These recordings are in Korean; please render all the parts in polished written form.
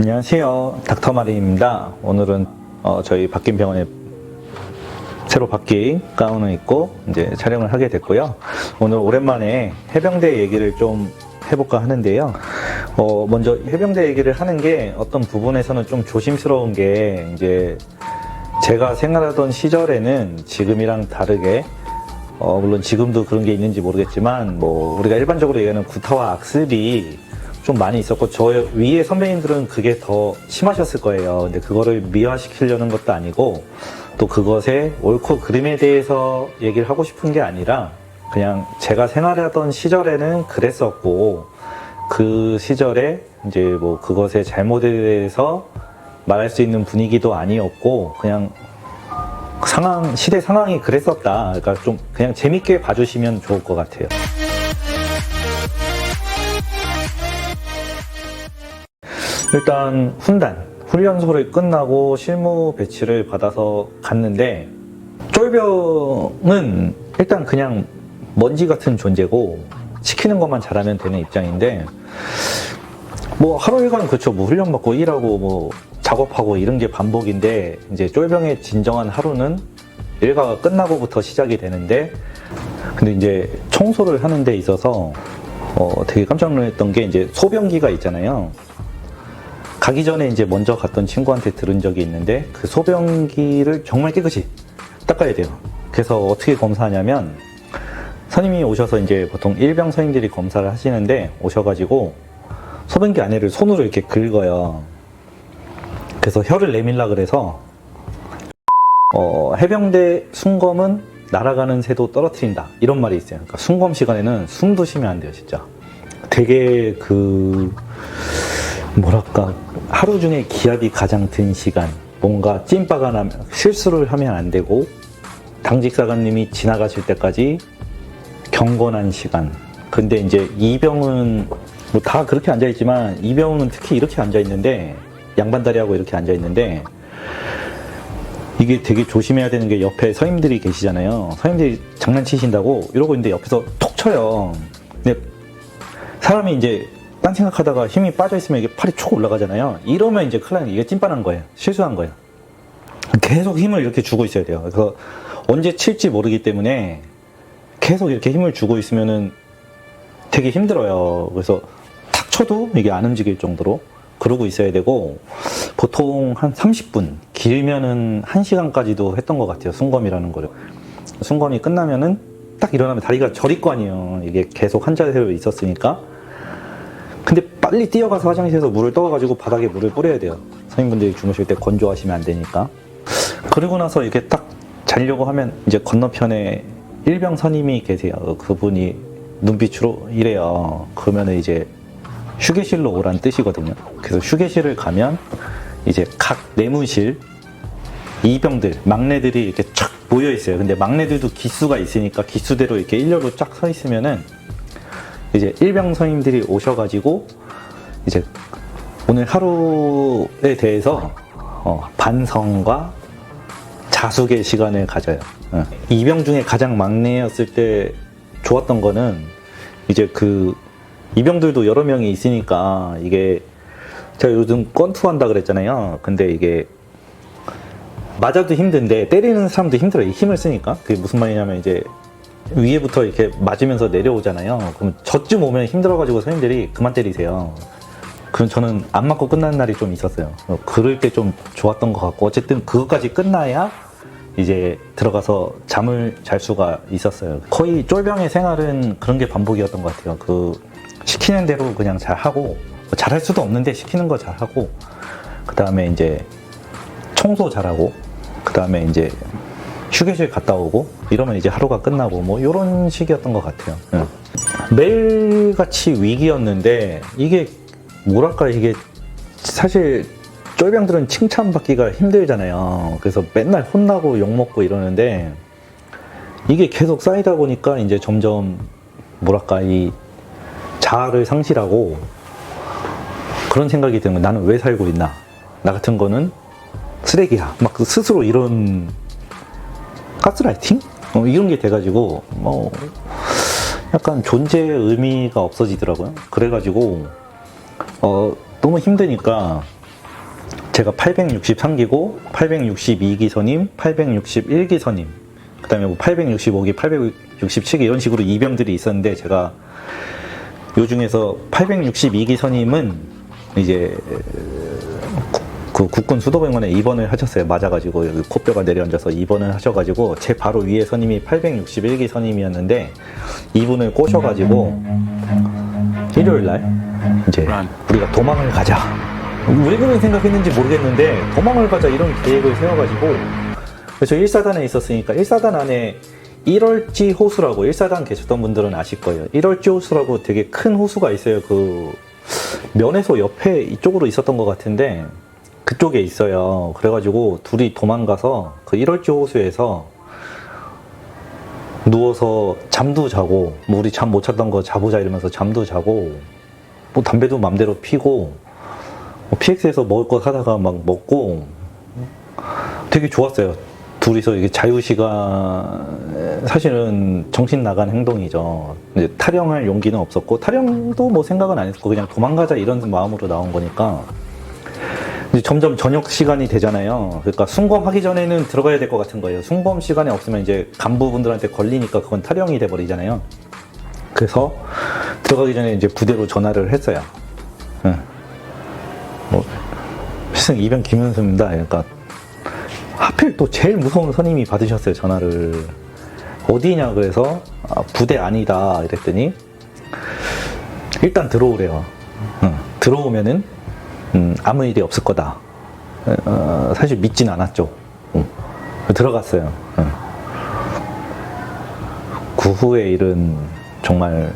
안녕하세요, 닥터마린입니다. 오늘은 저희 바뀐 병원에 새로 바뀐 가운을 입고 이제 촬영을 하게 됐고요. 오늘 오랜만에 해병대 얘기를 좀 해볼까 하는데요. 먼저 해병대 얘기를 하는 게 어떤 부분에서는 좀 조심스러운 게, 이제 제가 생활하던 시절에는 지금이랑 다르게 물론 지금도 그런 게 있는지 모르겠지만, 뭐 우리가 일반적으로 얘기하는 구타와 악습이 좀 많이 있었고, 저 위에 선배님들은 그게 더 심하셨을 거예요. 근데 그거를 미화시키려는 것도 아니고, 또 그것의 옳고 그름에 대해서 얘기를 하고 싶은 게 아니라, 그냥 제가 생활하던 시절에는 그랬었고, 그 시절에 이제 뭐 그것의 잘못에 대해서 말할 수 있는 분위기도 아니었고, 그냥 시대 상황이 그랬었다. 그러니까 좀 그냥 재밌게 봐주시면 좋을 것 같아요. 일단 훈련소를 끝나고 실무 배치를 받아서 갔는데, 쫄병은 일단 그냥 먼지 같은 존재고 시키는 것만 잘하면 되는 입장인데, 뭐 하루 일과는 그렇죠. 뭐 훈련 받고 일하고 뭐 작업하고 이런 게 반복인데, 이제 쫄병의 진정한 하루는 일과가 끝나고부터 시작이 되는데, 근데 이제 청소를 하는 데 있어서 되게 깜짝 놀랐던 게, 이제 소변기가 있잖아요. 가기 전에 이제 먼저 갔던 친구한테 들은 적이 있는데, 그 소변기를 정말 깨끗이 닦아야 돼요. 그래서 어떻게 검사하냐면, 선임이 오셔서 이제 보통 일병 선임들이 검사를 하시는데, 오셔가지고 소변기 안에를 손으로 이렇게 긁어요. 그래서 혀를 내밀라 그래서 해병대 순검은 날아가는 새도 떨어뜨린다, 이런 말이 있어요. 그러니까 순검 시간에는 숨도 쉬면 안 돼요, 진짜. 되게 뭐랄까, 하루 중에 기압이 가장 든 시간, 뭔가 찐빠가 나면 실수를 하면 안 되고, 당직사관님이 지나가실 때까지 경건한 시간. 근데 이제 이병은 뭐 다 그렇게 앉아있지만, 이병은 특히 이렇게 앉아있는데, 양반다리하고 이렇게 앉아있는데, 이게 되게 조심해야 되는 게, 옆에 선임들이 계시잖아요. 선임들이 장난치신다고 이러고 있는데 옆에서 톡 쳐요. 근데 사람이 이제 딴 생각하다가 힘이 빠져있으면 이게 팔이 촉 올라가잖아요. 이러면 이제 큰일 나는 게, 이게 찐빠난 거예요. 실수한 거예요. 계속 힘을 이렇게 주고 있어야 돼요. 그래서 언제 칠지 모르기 때문에 계속 이렇게 힘을 주고 있으면은 되게 힘들어요. 그래서 탁 쳐도 이게 안 움직일 정도로 그러고 있어야 되고, 보통 한 30분, 길면은 1시간까지도 했던 것 같아요, 순검이라는 거를. 순검이 끝나면은 딱 일어나면 다리가 저릴 거 아니에요. 이게 계속 한 자세로 있었으니까. 근데 빨리 뛰어가서 화장실에서 물을 떠가지고 바닥에 물을 뿌려야 돼요. 선임분들이 주무실 때 건조하시면 안 되니까. 그리고 나서 이렇게 딱 자려고 하면, 이제 건너편에 일병 선임이 계세요. 그분이 눈빛으로 이래요. 그러면 이제 휴게실로 오란 뜻이거든요. 그래서 휴게실을 가면 이제 각 내무실 이병들, 막내들이 이렇게 쫙 모여 있어요. 근데 막내들도 기수가 있으니까 기수대로 이렇게 일렬로 쫙 서 있으면은, 이제 일병 선임들이 오셔가지고 이제 오늘 하루에 대해서 반성과 자숙의 시간을 가져요. 이병 중에 가장 막내였을 때 좋았던 거는, 이제 이병들도 여러 명이 있으니까, 이게 제가 요즘 권투한다 그랬잖아요. 근데 이게 맞아도 힘든데 때리는 사람도 힘들어요, 힘을 쓰니까. 그게 무슨 말이냐면, 이제 위에부터 이렇게 맞으면서 내려오잖아요. 그럼 저쯤 오면 힘들어가지고 선생님들이 그만 때리세요. 그럼 저는 안 맞고 끝나는 날이 좀 있었어요. 그럴 때 좀 좋았던 것 같고, 어쨌든 그것까지 끝나야 이제 들어가서 잠을 잘 수가 있었어요. 거의 쫄병의 생활은 그런 게 반복이었던 것 같아요. 시키는 대로 그냥 잘하고, 잘할 수도 없는데 시키는 거 잘하고, 그 다음에 이제 청소 잘하고, 그 다음에 이제 휴게실 갔다 오고, 이러면 이제 하루가 끝나고, 뭐 이런 식이었던 것 같아요. 매일같이 위기였는데, 이게 뭐랄까, 이게 사실 쫄병들은 칭찬받기가 힘들잖아요. 그래서 맨날 혼나고 욕먹고 이러는데, 이게 계속 쌓이다 보니까 이제 점점 뭐랄까, 이 자아를 상실하고 그런 생각이 드는 거예요. 나는 왜 살고 있나? 나 같은 거는 쓰레기야. 막 스스로 이런 가스라이팅? 이런 게 돼가지고 약간 존재의 의미가 없어지더라고요. 그래가지고 너무 힘드니까 제가 863기고 862기 선임, 861기 선임, 그 다음에 뭐 865기, 867기 이런 식으로 이병들이 있었는데, 제가 요 중에서 862기 선임은 이제 그 국군 수도병원에 입원을 하셨어요. 맞아가지고 여기 코뼈가 내려앉아서 입원을 하셔가지고, 제 바로 위에 선임이 861기 선임이었는데, 이분을 꼬셔가지고 일요일날 이제 우리가 도망을 가자, 왜 그런 생각했는지 모르겠는데 도망을 가자 이런 계획을 세워가지고, 그래서 1사단에 있었으니까 1사단 안에 1월지 호수라고, 1사단 계셨던 분들은 아실 거예요. 1월지 호수라고 되게 큰 호수가 있어요. 그 면에서 옆에 이쪽으로 있었던 것 같은데 그쪽에 있어요. 그래가지고 둘이 도망가서 그 1월지 호수에서 누워서 잠도 자고, 뭐 우리 잠 못 잤던 거 자보자 이러면서 잠도 자고, 뭐 담배도 맘대로 피고, 뭐 PX에서 먹을 거 사다가 막 먹고, 되게 좋았어요. 둘이서 이게 자유시간, 사실은 정신 나간 행동이죠. 이제 타령할 용기는 없었고, 타령도 뭐 생각은 안 했고, 그냥 도망가자 이런 마음으로 나온 거니까. 이제 점점 저녁 시간이 되잖아요. 그러니까 순검하기 전에는 들어가야 될 것 같은 거예요. 순검 시간이 없으면 이제 간부분들한테 걸리니까 그건 타령이 돼버리잖아요. 그래서 들어가기 전에 이제 부대로 전화를 했어요. 뭐, 필승 이병 김현수입니다. 그러니까 하필 또 제일 무서운 선임이 받으셨어요, 전화를. 어디냐 그래서 부대 아니다 이랬더니 일단 들어오래요. 들어오면은 아무 일이 없을 거다. 사실 믿진 않았죠. 들어갔어요. 그 후의 일은 정말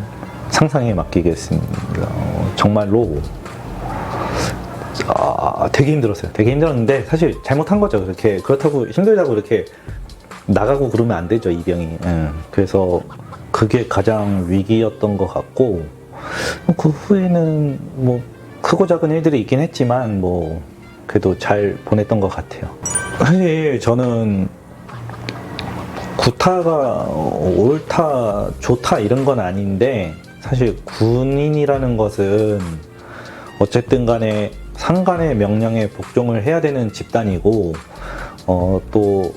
상상에 맡기겠습니다. 정말로 되게 힘들었어요. 되게 힘들었는데 사실 잘못한 거죠. 그렇다고 힘들다고 이렇게 나가고 그러면 안 되죠, 이병이. 그래서 그게 가장 위기였던 것 같고, 그 후에는 뭐 크고 작은 일들이 있긴 했지만 뭐 그래도 잘 보냈던 것 같아요. 사실 저는 구타가 옳다 좋다 이런 건 아닌데, 사실 군인이라는 것은 어쨌든 간에 상관의 명령에 복종을 해야 되는 집단이고, 또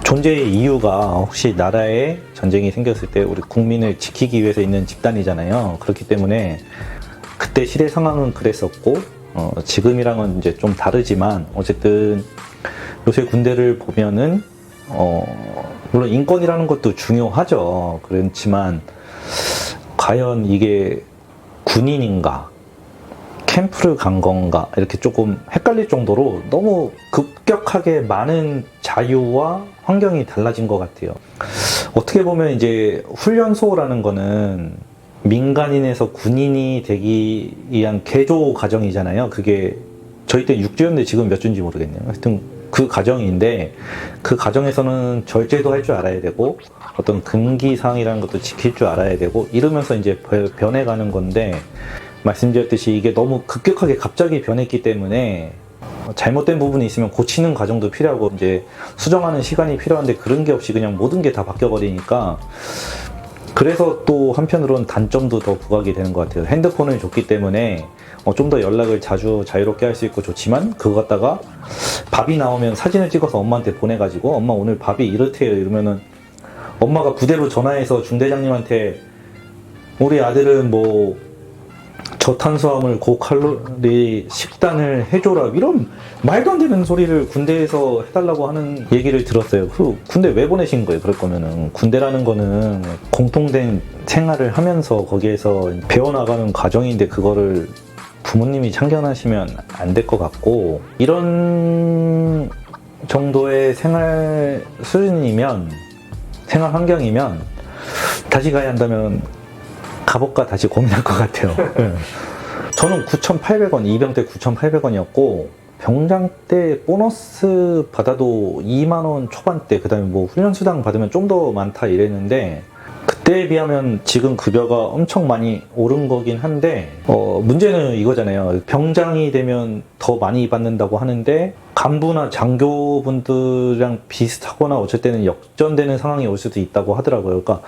존재의 이유가 혹시 나라에 전쟁이 생겼을 때 우리 국민을 지키기 위해서 있는 집단이잖아요. 그렇기 때문에 그때 시대 상황은 그랬었고, 지금이랑은 이제 좀 다르지만, 어쨌든 요새 군대를 보면은 물론 인권이라는 것도 중요하죠. 그렇지만 과연 이게 군인인가, 캠프를 간 건가, 이렇게 조금 헷갈릴 정도로 너무 급격하게 많은 자유와 환경이 달라진 것 같아요. 어떻게 보면 이제 훈련소라는 거는 민간인에서 군인이 되기 위한 개조 과정이잖아요. 그게 저희 때 6주였는데 지금 몇 주인지 모르겠네요. 하여튼 그 과정인데, 그 과정에서는 절제도 할 줄 알아야 되고, 어떤 금기사항이라는 것도 지킬 줄 알아야 되고, 이러면서 이제 변해가는 건데, 말씀드렸듯이 이게 너무 급격하게 갑자기 변했기 때문에 잘못된 부분이 있으면 고치는 과정도 필요하고, 이제 수정하는 시간이 필요한데 그런 게 없이 그냥 모든 게 다 바뀌어버리니까, 그래서 또 한편으로는 단점도 더 부각이 되는 것 같아요. 핸드폰을 줬기 때문에 좀 더 연락을 자주 자유롭게 할 수 있고 좋지만, 그거 갖다가 밥이 나오면 사진을 찍어서 엄마한테 보내가지고 엄마 오늘 밥이 이렇대요 이러면은 엄마가 부대로 전화해서 중대장님한테 우리 아들은 뭐 저탄수화물 고칼로리 식단을 해줘라, 이런 말도 안 되는 소리를 군대에서 해달라고 하는 얘기를 들었어요. 그 군대 왜 보내신 거예요? 그럴 거면은 군대라는 거는 공통된 생활을 하면서 거기에서 배워나가는 과정인데, 그거를 부모님이 참견하시면 안 될 것 같고, 이런 정도의 생활 수준이면, 생활 환경이면 다시 가야 한다면 가볼까 다시 고민할 것 같아요. 저는 9,800원, 이병 때 9,800원이었고, 병장 때 보너스 받아도 2만원 초반대, 그 다음에 뭐 훈련수당 받으면 좀 더 많다 이랬는데, 그때에 비하면 지금 급여가 엄청 많이 오른 거긴 한데, 문제는 이거잖아요. 병장이 되면 더 많이 받는다고 하는데 간부나 장교분들이랑 비슷하거나 어쨌든 역전되는 상황이 올 수도 있다고 하더라고요. 그러니까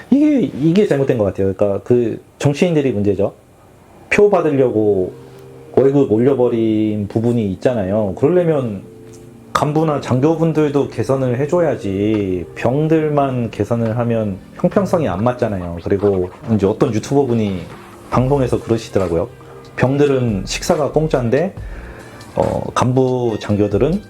이게 잘못된 것 같아요. 그러니까 그 정치인들이 문제죠. 표 받으려고 월급 올려버린 부분이 있잖아요. 그러려면 간부나 장교분들도 개선을 해줘야지 병들만 개선을 하면 형평성이 안 맞잖아요. 그리고 이제 어떤 유튜버분이 방송에서 그러시더라고요. 병들은 식사가 공짜인데 간부 장교들은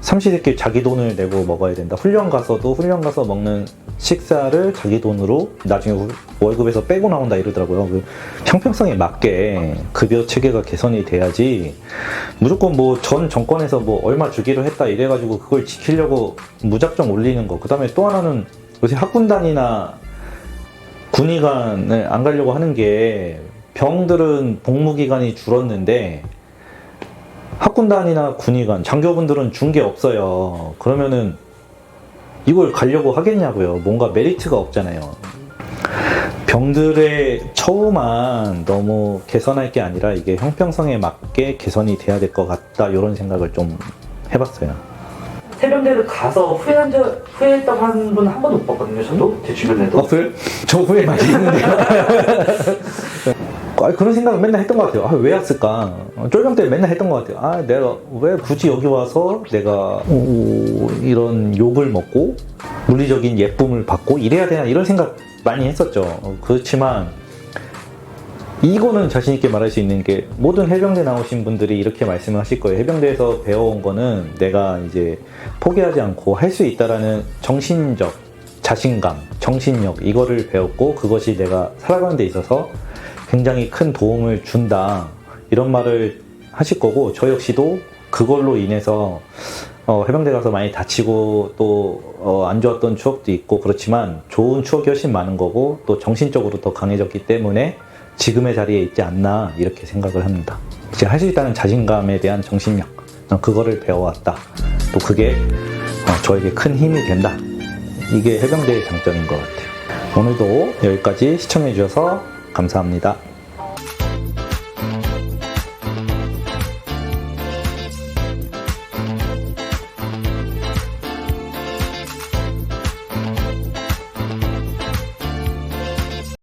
삼시세끼 자기 돈을 내고 먹어야 된다. 훈련 가서도 훈련 가서 먹는 식사를 자기 돈으로 나중에 월급에서 빼고 나온다 이러더라고요. 그 형평성에 맞게 급여 체계가 개선이 돼야지 무조건 뭐 전 정권에서 뭐 얼마 주기로 했다 이래가지고 그걸 지키려고 무작정 올리는 거. 그 다음에 또 하나는 요새 학군단이나 군의관을 안 가려고 하는 게 병들은 복무기간이 줄었는데 학군단이나 군의관, 장교분들은 준 게 없어요. 그러면은 이걸 가려고 하겠냐고요. 뭔가 메리트가 없잖아요. 병들의 처우만 너무 개선할 게 아니라 이게 형평성에 맞게 개선이 돼야 될 것 같다. 이런 생각을 좀 해봤어요. 해병대를 가서 후회했다고 하는 분 한 번도 못 봤거든요. 저도 제 주변에도. 없어요? 저 후회 많이 했는데요. 그런 생각을 맨날 했던 것 같아요. 왜 왔을까? 쫄병 때 맨날 했던 것 같아요. 내가 왜 굳이 여기 와서 내가 이런 욕을 먹고 물리적인 예쁨을 받고 이래야 되나 이런 생각 많이 했었죠. 그렇지만 이거는 자신 있게 말할 수 있는 게 모든 해병대 나오신 분들이 이렇게 말씀을 하실 거예요. 해병대에서 배워온 거는 내가 이제 포기하지 않고 할 수 있다라는 정신적 자신감, 정신력 이거를 배웠고 그것이 내가 살아가는 데 있어서 굉장히 큰 도움을 준다 이런 말을 하실 거고 저 역시도 그걸로 인해서 해병대 가서 많이 다치고 또 안 좋았던 추억도 있고 그렇지만 좋은 추억이 훨씬 많은 거고 또 정신적으로 더 강해졌기 때문에 지금의 자리에 있지 않나 이렇게 생각을 합니다. 이제 할 수 있다는 자신감에 대한 정신력 그거를 배워왔다. 또 그게 저에게 큰 힘이 된다. 이게 해병대의 장점인 것 같아요. 오늘도 여기까지 시청해 주셔서 감사합니다.